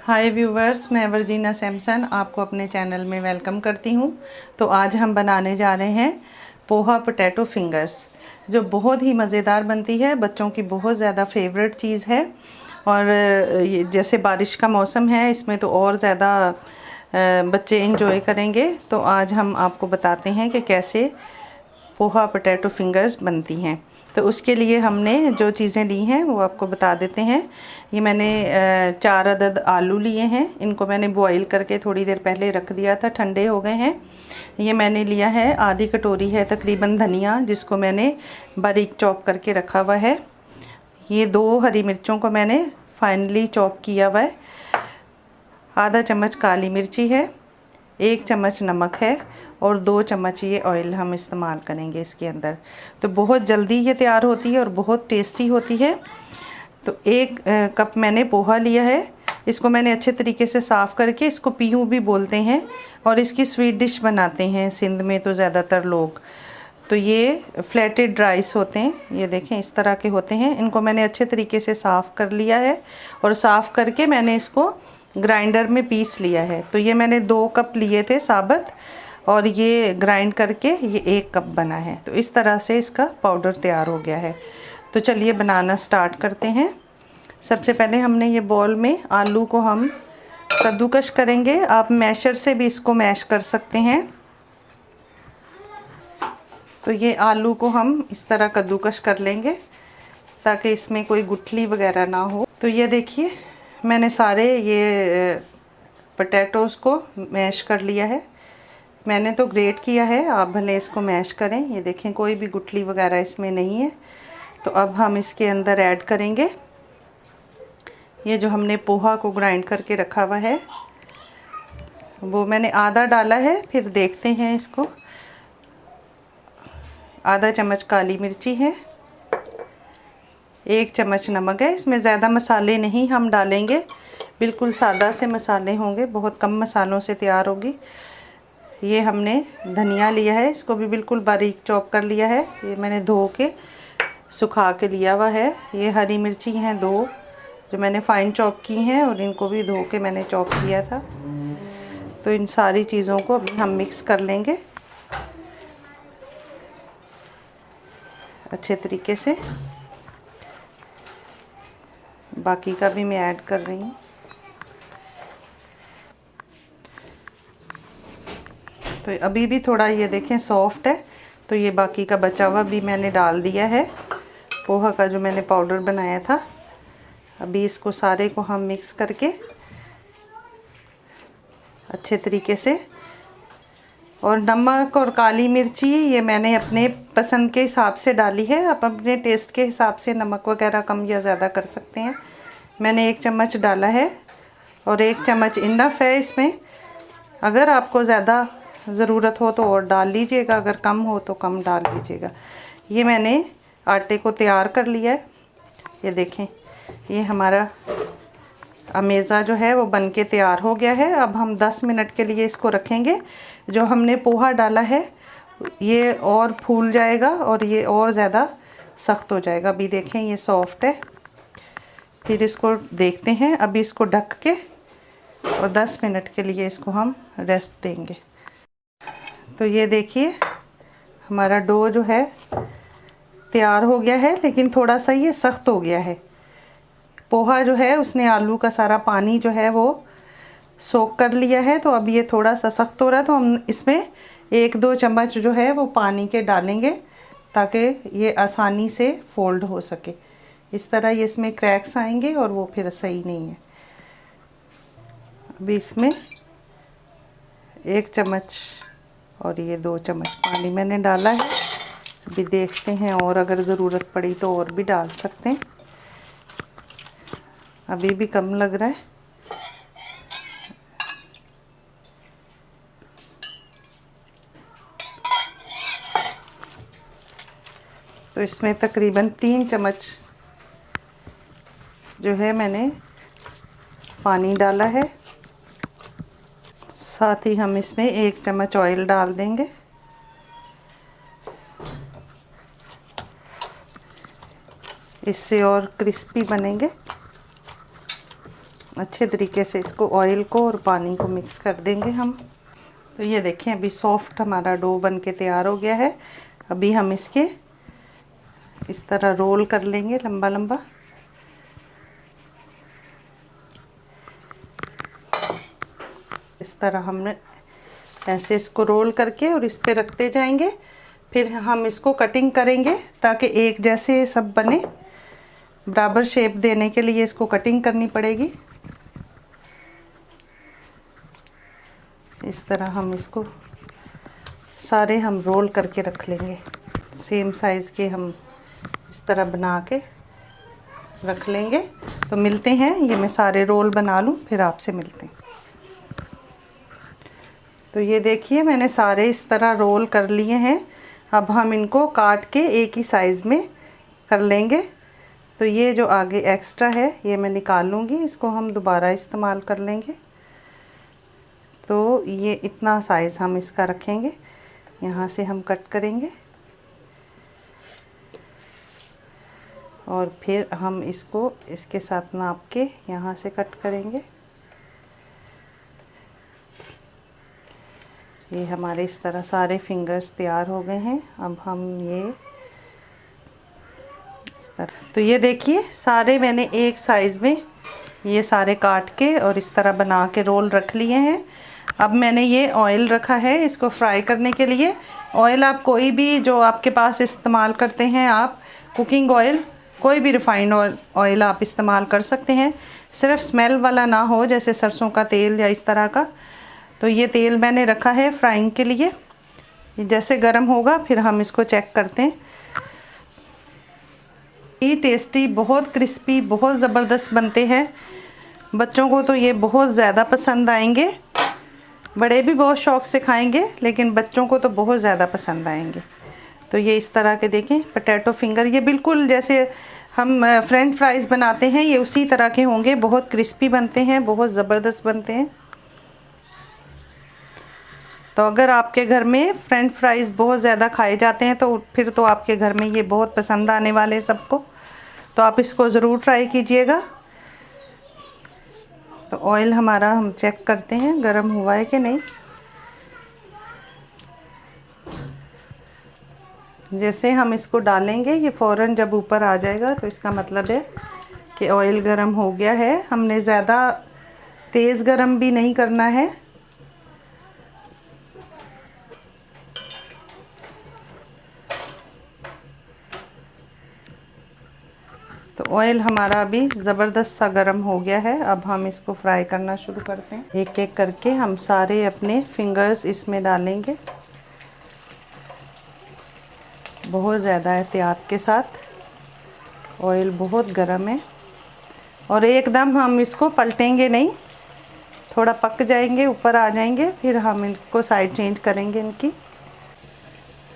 हाय viewers, मैं Virginia Samson आपको अपने चैनल में वेलकम करती हूँ। तो आज हम बनाने जा रहे हैं पोहा पोटैटो फिंगर्स, जो बहुत ही मज़ेदार बनती है। बच्चों की बहुत ज़्यादा फेवरेट चीज़ है और ये जैसे बारिश का मौसम है, इसमें तो और ज़्यादा बच्चे इंजॉय करेंगे। तो आज हम आपको बताते हैं कि कैसे पोहा पोटैटो फिंगर्स बनती हैं। तो उसके लिए हमने जो चीज़ें ली हैं वो आपको बता देते हैं। ये मैंने 4 अदद आलू लिए हैं। इनको मैंने बॉईल करके थोड़ी देर पहले रख दिया था, ठंडे हो गए हैं। ये मैंने लिया है आधी कटोरी है तकरीबन धनिया, जिसको मैंने बारीक चॉप करके रखा हुआ है। ये 2 हरी मिर्चों को मैंने फाइनली चॉप किया हुआ है। आधा चम्मच काली मिर्ची है, 1 चम्मच नमक है और 2 चम्मच ये ऑयल हम इस्तेमाल करेंगे इसके अंदर। तो बहुत जल्दी ये तैयार होती है और बहुत टेस्टी होती है। तो 1 कप मैंने पोहा लिया है। इसको मैंने अच्छे तरीके से साफ़ करके, इसको पीहू भी बोलते हैं और इसकी स्वीट डिश बनाते हैं सिंध में तो ज़्यादातर लोग। तो ये फ्लैटेड राइस होते हैं, ये देखें इस तरह के होते हैं। इनको मैंने अच्छे तरीके से साफ़ कर लिया है और साफ़ करके मैंने इसको ग्राइंडर में पीस लिया है। तो ये मैंने 2 कप लिए थे साबुत और ये ग्राइंड करके ये 1 कप बना है। तो इस तरह से इसका पाउडर तैयार हो गया है। तो चलिए बनाना स्टार्ट करते हैं। सबसे पहले हमने ये बॉल में आलू को हम कद्दूकश करेंगे। आप मैशर से भी इसको मैश कर सकते हैं। तो ये आलू को हम इस तरह कद्दूकश कर लेंगे ताकि इसमें कोई गुठली वगैरह ना हो। तो ये देखिए मैंने सारे ये पोटैटोज़ को मैश कर लिया है। मैंने तो ग्रेट किया है, आप भले इसको मैश करें। ये देखें कोई भी गुठली वगैरह इसमें नहीं है। तो अब हम इसके अंदर ऐड करेंगे ये जो हमने पोहा को ग्राइंड करके रखा हुआ है, वो मैंने आधा डाला है। फिर देखते हैं इसको। आधा चम्मच काली मिर्ची है, 1 चम्मच नमक है। इसमें ज़्यादा मसाले नहीं हम डालेंगे, बिल्कुल सादा से मसाले होंगे, बहुत कम मसालों से तैयार होगी। ये हमने धनिया लिया है, इसको भी बिल्कुल बारीक चॉप कर लिया है। ये मैंने धो के सुखा के लिया हुआ है। ये हरी मिर्ची हैं 2 जो मैंने फ़ाइन चॉप की हैं और इनको भी धो के मैंने चॉप किया था। तो इन सारी चीज़ों को अभी हम मिक्स कर लेंगे अच्छे तरीके से। बाकी का भी मैं ऐड कर रही हूँ। तो अभी भी थोड़ा ये देखें सॉफ्ट है। तो ये बाकी का बचा हुआ भी मैंने डाल दिया है, पोहा का जो मैंने पाउडर बनाया था। अभी इसको सारे को हम मिक्स करके अच्छे तरीके से, और नमक और काली मिर्ची ये मैंने अपने पसंद के हिसाब से डाली है। आप अपने टेस्ट के हिसाब से नमक वगैरह कम या ज़्यादा कर सकते हैं। मैंने 1 चम्मच डाला है और 1 चम्मच इनफ है इसमें। अगर आपको ज़्यादा ज़रूरत हो तो और डाल लीजिएगा, अगर कम हो तो कम डाल लीजिएगा। ये मैंने आटे को तैयार कर लिया है। ये देखें ये हमारा अमेज़ा जो है वो बनके तैयार हो गया है। अब हम 10 मिनट के लिए इसको रखेंगे। जो हमने पोहा डाला है ये और फूल जाएगा और ये और ज़्यादा सख्त हो जाएगा। अभी देखें ये सॉफ्ट है। फिर इसको देखते हैं। अभी इसको ढक के और 10 मिनट के लिए इसको हम रेस्ट देंगे। तो ये देखिए हमारा डो जो है तैयार हो गया है, लेकिन थोड़ा सा ये सख्त हो गया है। पोहा जो है उसने आलू का सारा पानी जो है वो सोख कर लिया है। तो अब ये थोड़ा सा सख्त हो रहा है। तो हम इसमें 1-2 चम्मच जो है वो पानी के डालेंगे ताकि ये आसानी से फोल्ड हो सके। इस तरह ये इसमें क्रैक्स आएंगे और वो फिर सही नहीं है। अभी इसमें 1 चम्मच और ये 2 चम्मच पानी मैंने डाला है। अभी देखते हैं और अगर ज़रूरत पड़ी तो और भी डाल सकते हैं। अभी भी कम लग रहा है। तो इसमें तकरीबन 3 चम्मच जो है मैंने पानी डाला है। साथ ही हम इसमें 1 चम्मच ऑयल डाल देंगे। इससे और क्रिस्पी बनेंगे। अच्छे तरीके से इसको ऑयल को और पानी को मिक्स कर देंगे हम। तो ये देखें अभी सॉफ्ट हमारा डो बन के तैयार हो गया है। अभी हम इसके इस तरह रोल कर लेंगे लंबा लंबा। इस तरह हमने ऐसे इसको रोल करके और इस पे रखते जाएंगे। फिर हम इसको कटिंग करेंगे ताकि एक जैसे सब बने। बराबर शेप देने के लिए इसको कटिंग करनी पड़ेगी। इस तरह हम इसको सारे हम रोल करके रख लेंगे। सेम साइज़ के हम इस तरह बना के रख लेंगे। तो मिलते हैं, ये मैं सारे रोल बना लूँ फिर आपसे मिलते हैं। तो ये देखिए मैंने सारे इस तरह रोल कर लिए हैं। अब हम इनको काट के एक ही साइज़ में कर लेंगे। तो ये जो आगे एक्स्ट्रा है ये मैं निकाल लूँगी, इसको हम दोबारा इस्तेमाल कर लेंगे। तो ये इतना साइज़ हम इसका रखेंगे, यहाँ से हम कट करेंगे और फिर हम इसको इसके साथ नाप के यहाँ से कट करेंगे। ये हमारे इस तरह सारे फिंगर्स तैयार हो गए हैं। अब हम ये इस तरह, तो ये देखिए सारे मैंने एक साइज़ में ये सारे काट के और इस तरह बना के रोल रख लिए हैं। अब मैंने ये ऑयल रखा है इसको फ्राई करने के लिए। ऑयल आप कोई भी जो आपके पास इस्तेमाल करते हैं, आप कुकिंग ऑयल, कोई भी रिफाइंड ऑयल आप इस्तेमाल कर सकते हैं। सिर्फ स्मेल वाला ना हो, जैसे सरसों का तेल या इस तरह का। तो ये तेल मैंने रखा है फ्राइंग के लिए। जैसे गर्म होगा फिर हम इसको चेक करते हैं। ये टेस्टी, बहुत क्रिस्पी, बहुत ज़बरदस्त बनते हैं। बच्चों को तो ये बहुत ज़्यादा पसंद आएंगे। बड़े भी बहुत शौक़ से खाएंगे, लेकिन बच्चों को तो बहुत ज़्यादा पसंद आएंगे। तो ये इस तरह के देखें पोटैटो फिंगर, ये बिल्कुल जैसे हम फ्रेंच फ्राइज़ बनाते हैं ये उसी तरह के होंगे। बहुत क्रिस्पी बनते हैं, बहुत ज़बरदस्त बनते हैं। तो अगर आपके घर में फ्रेंच फ्राइज़ बहुत ज़्यादा खाए जाते हैं तो फिर तो आपके घर में ये बहुत पसंद आने वाले हैं सबको। तो आप इसको ज़रूर ट्राई कीजिएगा। तो ऑयल हमारा हम चेक करते हैं गरम हुआ है कि नहीं। जैसे हम इसको डालेंगे ये फ़ौरन जब ऊपर आ जाएगा तो इसका मतलब है कि ऑयल गरम हो गया है। हमने ज़्यादा तेज़ गरम भी नहीं करना है। तो ऑयल हमारा अभी ज़बरदस्त सा गरम हो गया है। अब हम इसको फ्राई करना शुरू करते हैं। एक एक करके हम सारे अपने फिंगर्स इसमें डालेंगे, बहुत ज़्यादा एहतियात के साथ। ऑयल बहुत गरम है और एकदम हम इसको पलटेंगे नहीं, थोड़ा पक जाएंगे, ऊपर आ जाएंगे, फिर हम इनको साइड चेंज करेंगे इनकी।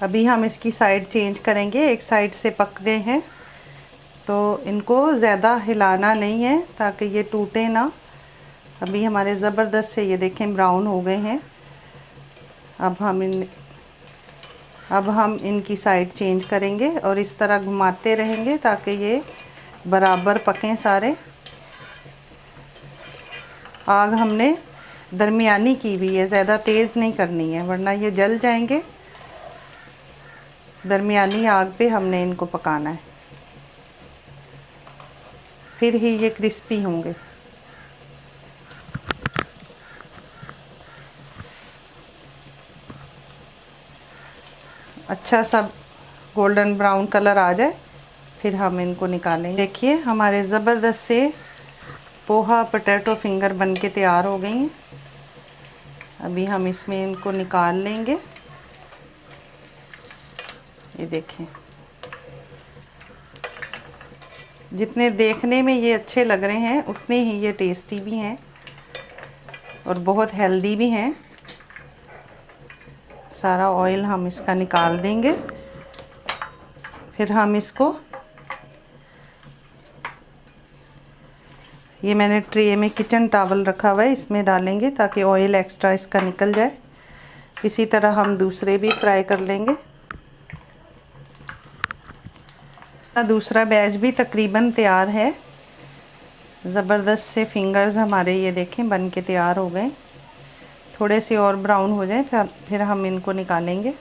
अभी हम इसकी साइड चेंज करेंगे। एक साइड से पक गए हैं तो इनको ज़्यादा हिलाना नहीं है ताकि ये टूटे ना। अभी हमारे ज़बरदस्त से ये देखें ब्राउन हो गए हैं। अब हम इनकी साइड चेंज करेंगे और इस तरह घुमाते रहेंगे ताकि ये बराबर पकें सारे। आग हमने दरमियानी की हुई है, ज़्यादा तेज़ नहीं करनी है वरना ये जल जाएंगे। दरमियानी आग पे हमने इनको पकाना है, फिर ही ये क्रिस्पी होंगे। अच्छा सा गोल्डन ब्राउन कलर आ जाए फिर हम इनको निकालेंगे। देखिए हमारे ज़बरदस्त से पोहा पोटैटो फिंगर बन के तैयार हो गई हैं। अभी हम इसमें इनको निकाल लेंगे। ये देखें, जितने देखने में ये अच्छे लग रहे हैं उतने ही ये टेस्टी भी हैं और बहुत हेल्दी भी हैं। सारा ऑयल हम इसका निकाल देंगे। फिर हम इसको, ये मैंने ट्रे में किचन टॉवल रखा हुआ है, इसमें डालेंगे ताकि ऑयल एक्स्ट्रा इसका निकल जाए। इसी तरह हम दूसरे भी फ्राई कर लेंगे। दूसरा बैच भी तकरीबन तैयार है। ज़बरदस्त से फिंगर्स हमारे ये देखें बन के तैयार हो गए। थोड़े से और ब्राउन हो जाए फिर हम इनको निकालेंगे।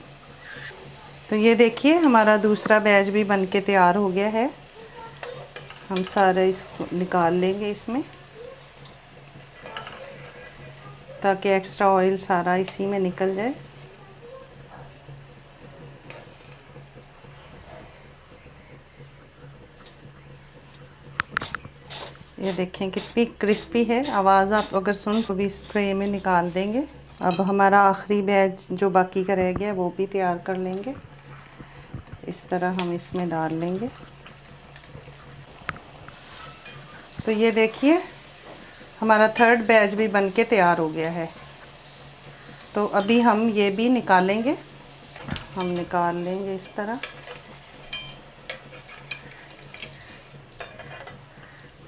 तो ये देखिए हमारा दूसरा बैच भी बन के तैयार हो गया है। हम सारे इसको निकाल लेंगे इसमें, ताकि एक्स्ट्रा ऑयल सारा इसी में निकल जाए। ये देखें कितनी क्रिस्पी है, आवाज़ आप अगर सुन तो भी इस ट्रे में निकाल देंगे। अब हमारा आखिरी बैच जो बाकी का रह गया वो भी तैयार कर लेंगे। इस तरह हम इसमें डाल लेंगे। तो ये देखिए हमारा थर्ड बैच भी बन के तैयार हो गया है। तो अभी हम ये भी निकालेंगे। हम निकाल लेंगे इस तरह।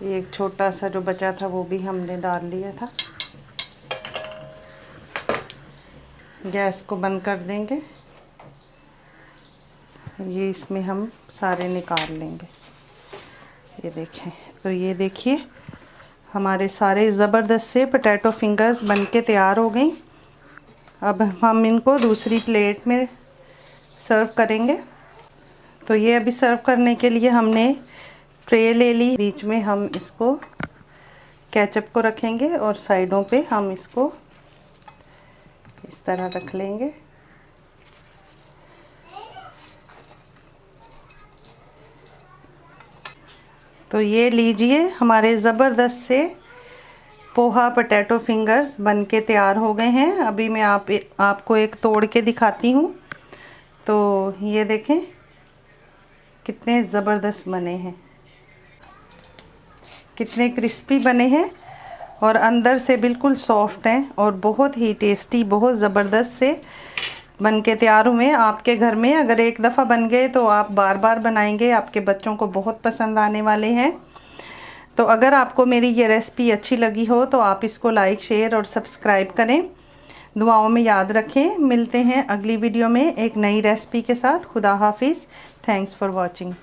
ये एक छोटा सा जो बचा था वो भी हमने डाल लिया था। गैस को बंद कर देंगे। ये इसमें हम सारे निकाल लेंगे। ये देखें, तो ये देखिए हमारे सारे ज़बरदस्त से पोटैटो फिंगर्स बन के तैयार हो गई। अब हम इनको दूसरी प्लेट में सर्व करेंगे। तो ये अभी सर्व करने के लिए हमने ट्रे ले ली। बीच में हम इसको केचप को रखेंगे और साइडों पे हम इसको इस तरह रख लेंगे। तो ये लीजिए हमारे ज़बरदस्त से पोहा पोटैटो फिंगर्स बन के तैयार हो गए हैं। अभी मैं आपको एक तोड़ के दिखाती हूँ। तो ये देखें कितने ज़बरदस्त बने हैं, कितने क्रिस्पी बने हैं और अंदर से बिल्कुल सॉफ्ट हैं और बहुत ही टेस्टी, बहुत ज़बरदस्त से बन के तैयार हुए। आपके घर में अगर एक दफ़ा बन गए तो आप बार बार बनाएंगे, आपके बच्चों को बहुत पसंद आने वाले हैं। तो अगर आपको मेरी ये रेसिपी अच्छी लगी हो तो आप इसको लाइक, शेयर और सब्सक्राइब करें। दुआओं में याद रखें। मिलते हैं अगली वीडियो में एक नई रेसिपी के साथ। खुदा हाफिज़। Thanks for watching.